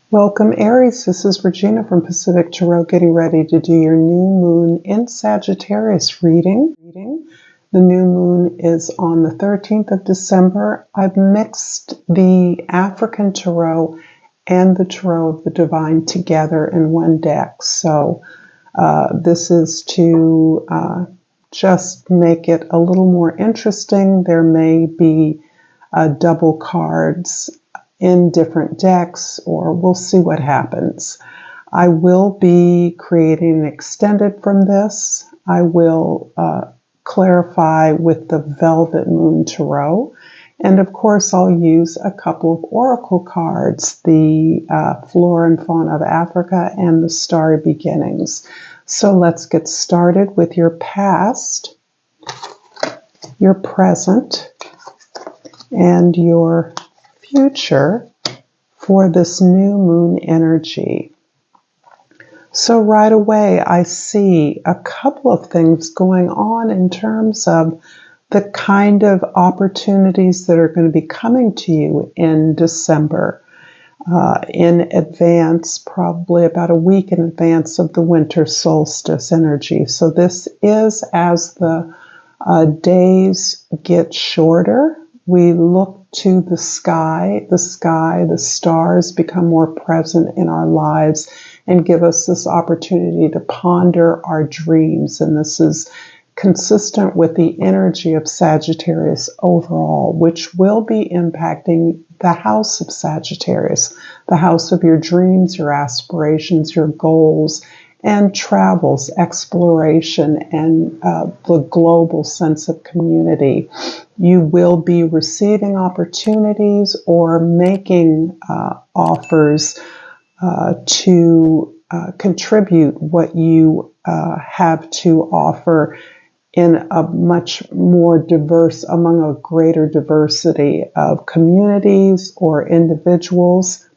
Welcome, Aries. This is Regina from Pacific Tarot, getting ready to do your new moon in Sagittarius reading. The new moon is on the 13th of December. I've mixed the African Tarot and the Tarot of the Divine together in one deck. So this is to just make it a little more interesting. There may be double cards in different decks, or we'll see what happens. I will be creating an extended from this. I will clarify with the Velvet Moon Tarot. And of course, I'll use a couple of oracle cards, the Flora and Faun of Africa and the Starry Beginnings. So let's get started with your past, your present, and your future for this new moon energy. So right away, I see a couple of things going on in terms of the kind of opportunities that are going to be coming to you in December, in advance, probably about a week in advance of the winter solstice energy. So this is as the days get shorter, we look to the sky, the stars become more present in our lives and give us this opportunity to ponder our dreams. And this is consistent with the energy of Sagittarius overall, which will be impacting the house of Sagittarius, the house of your dreams, your aspirations, your goals, and travels, exploration, and the global sense of community. You will be receiving opportunities or making offers to contribute what you have to offer in a much more diverse, among a greater diversity of communities or individuals.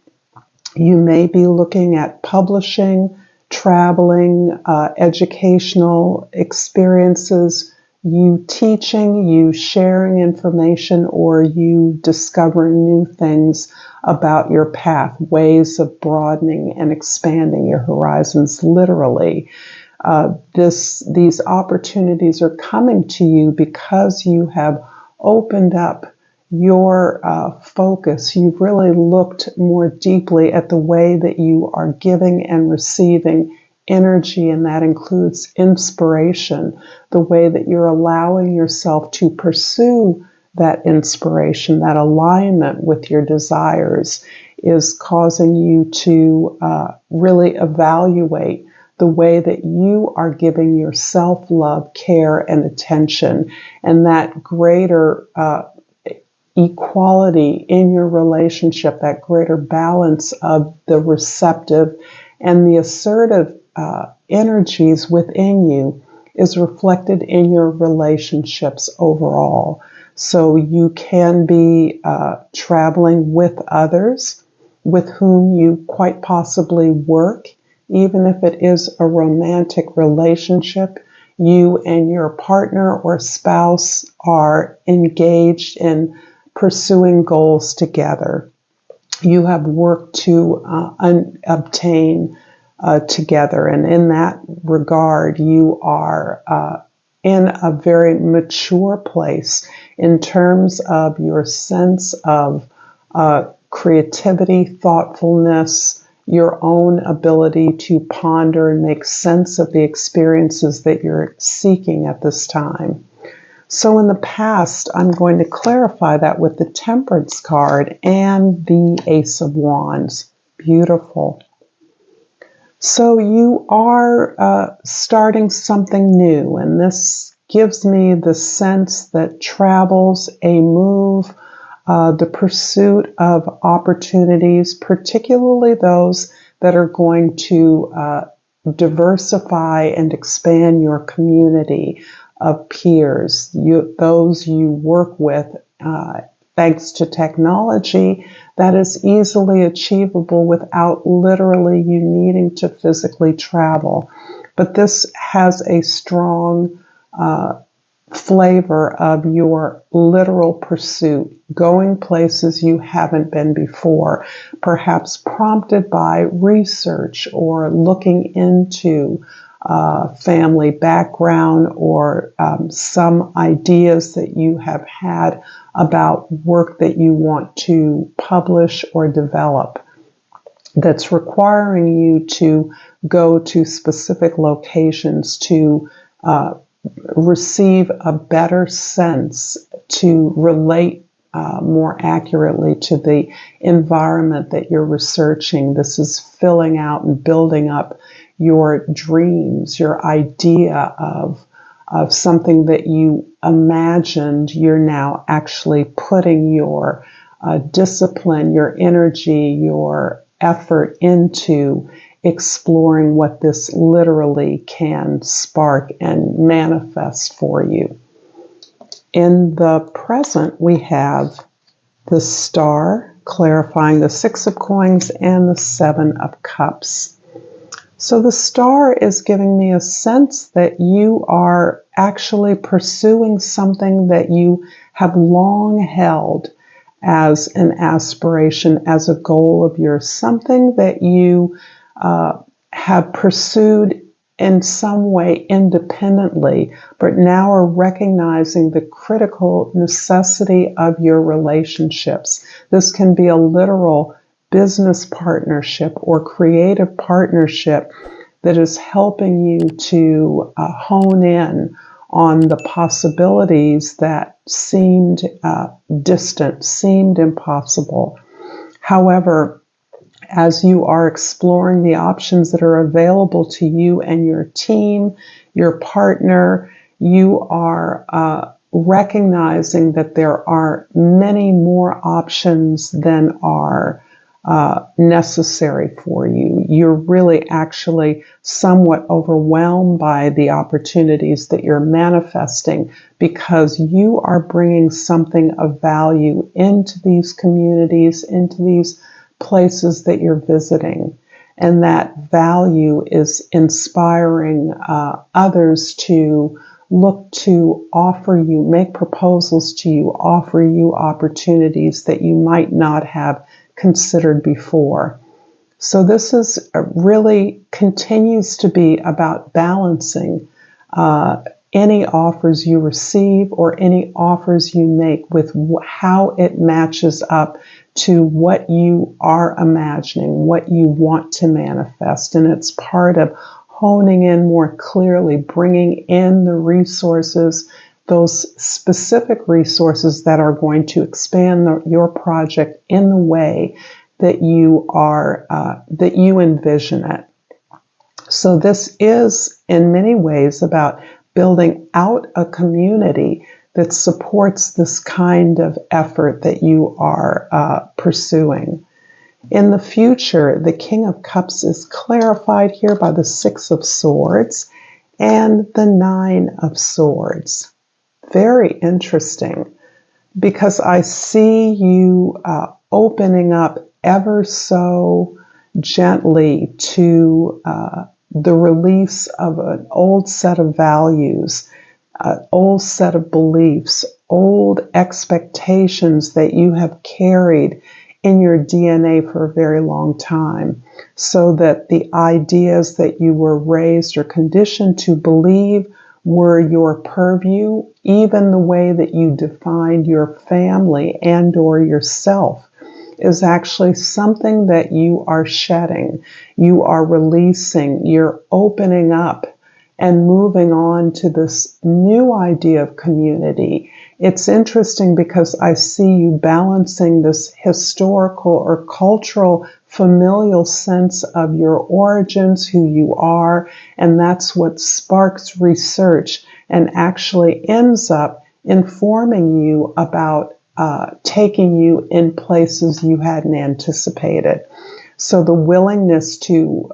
You may be looking at publishing, traveling, educational experiences, you teaching, you sharing information, or you discovering new things about your path, ways of broadening and expanding your horizons, literally. These opportunities are coming to you because you have opened up your focus. You've really looked more deeply at the way that you are giving and receiving energy, and that includes inspiration, the way that you're allowing yourself to pursue that inspiration, that alignment with your desires is causing you to really evaluate the way that you are giving yourself love, care, and attention, and that greater equality in your relationship, that greater balance of the receptive and the assertive energies within you is reflected in your relationships overall. So you can be traveling with others with whom you quite possibly work, even if it is a romantic relationship. You and your partner or spouse are engaged in pursuing goals together. You have work to obtain together, and in that regard, you are in a very mature place in terms of your sense of creativity, thoughtfulness, your own ability to ponder and make sense of the experiences that you're seeking at this time. So in the past, I'm going to clarify that with the Temperance card and the Ace of Wands. Beautiful. So you are starting something new, and this gives me the sense that travels, a move, the pursuit of opportunities, particularly those that are going to diversify and expand your community of peers, those you work with, thanks to technology that is easily achievable without literally you needing to physically travel. But this has a strong flavor of your literal pursuit, going places you haven't been before, perhaps prompted by research or looking into family background or some ideas that you have had about work that you want to publish or develop that's requiring you to go to specific locations to receive a better sense, to relate more accurately to the environment that you're researching. This is filling out and building up your dreams, your idea of something that you imagined. You're now actually putting your discipline, your energy, your effort into exploring what this literally can spark and manifest for you. In the present, we have the Star, clarifying the Six of Coins, and the Seven of Cups. So the Star is giving me a sense that you are actually pursuing something that you have long held as an aspiration, as a goal of yours, something that you have pursued in some way independently, but now are recognizing the critical necessity of your relationships. This can be a literal business partnership or creative partnership that is helping you to hone in on the possibilities that seemed distant, seemed impossible. However, as you are exploring the options that are available to you and your team, your partner, you are recognizing that there are many more options than are necessary for you. You're really actually somewhat overwhelmed by the opportunities that you're manifesting because you are bringing something of value into these communities, into these places that you're visiting. And that value is inspiring others to look to offer you, make proposals to you, offer you opportunities that you might not have considered before. So this is really continues to be about balancing any offers you receive or any offers you make with how it matches up to what you are imagining, what you want to manifest. And it's part of honing in more clearly, bringing in the resources, those specific resources that are going to expand your project in the way that you are, that you envision it. So this is in many ways about building out a community that supports this kind of effort that you are pursuing. In the future, the King of Cups is clarified here by the Six of Swords and the Nine of Swords. Very interesting, because I see you opening up ever so gently to the release of an old set of values, an old set of beliefs, old expectations that you have carried in your DNA for a very long time, so that the ideas that you were raised or conditioned to believe were your purview, even the way that you defined your family and or yourself, is actually something that you are shedding, you are releasing, you're opening up and moving on to this new idea of community. It's interesting because I see you balancing this historical or cultural familial sense of your origins, who you are, and that's what sparks research and actually ends up informing you about taking you in places you hadn't anticipated. So the willingness to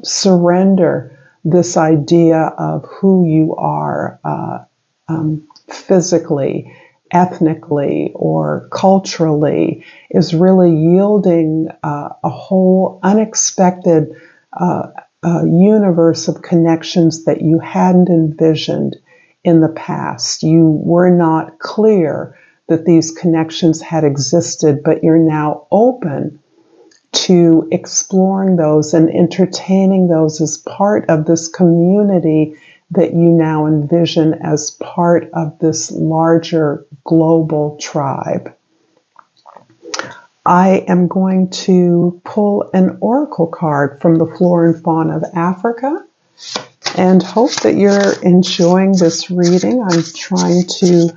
surrender this idea of who you are physically, ethnically, or culturally is really yielding a whole unexpected universe of connections that you hadn't envisioned in the past. You were not clear that these connections had existed, but you're now open to exploring those and entertaining those as part of this community that you now envision as part of this larger global tribe. I am going to pull an oracle card from the Flora and Faun of Africa and hope that you're enjoying this reading. I'm trying to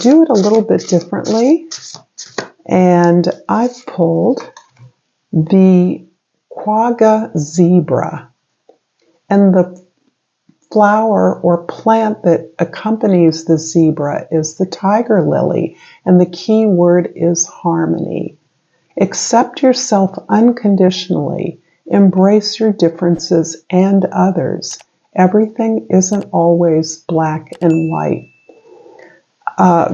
do it a little bit differently, and I've pulled the quagga zebra, and the flower or plant that accompanies the zebra is the tiger lily, and the key word is harmony. Accept yourself unconditionally. Embrace your differences and others. Everything isn't always black and white.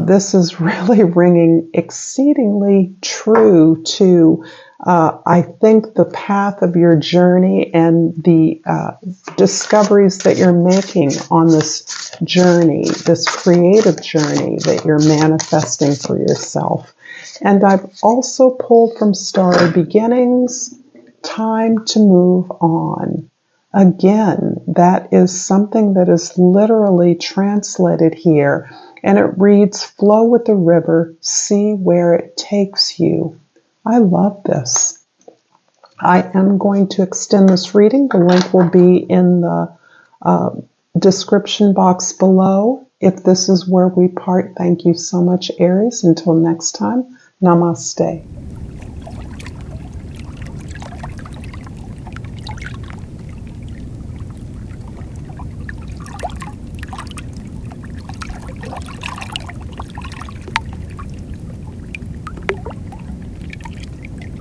This is really ringing exceedingly true to, I think, the path of your journey and the discoveries that you're making on this journey, this creative journey that you're manifesting for yourself. And I've also pulled from Starry Beginnings, time to move on. Again, that is something that is literally translated here, and it reads, flow with the river, see where it takes you. I love this. I am going to extend this reading. The link will be in the description box below. If this is where we part, thank you so much, Aries. Until next time, Namaste.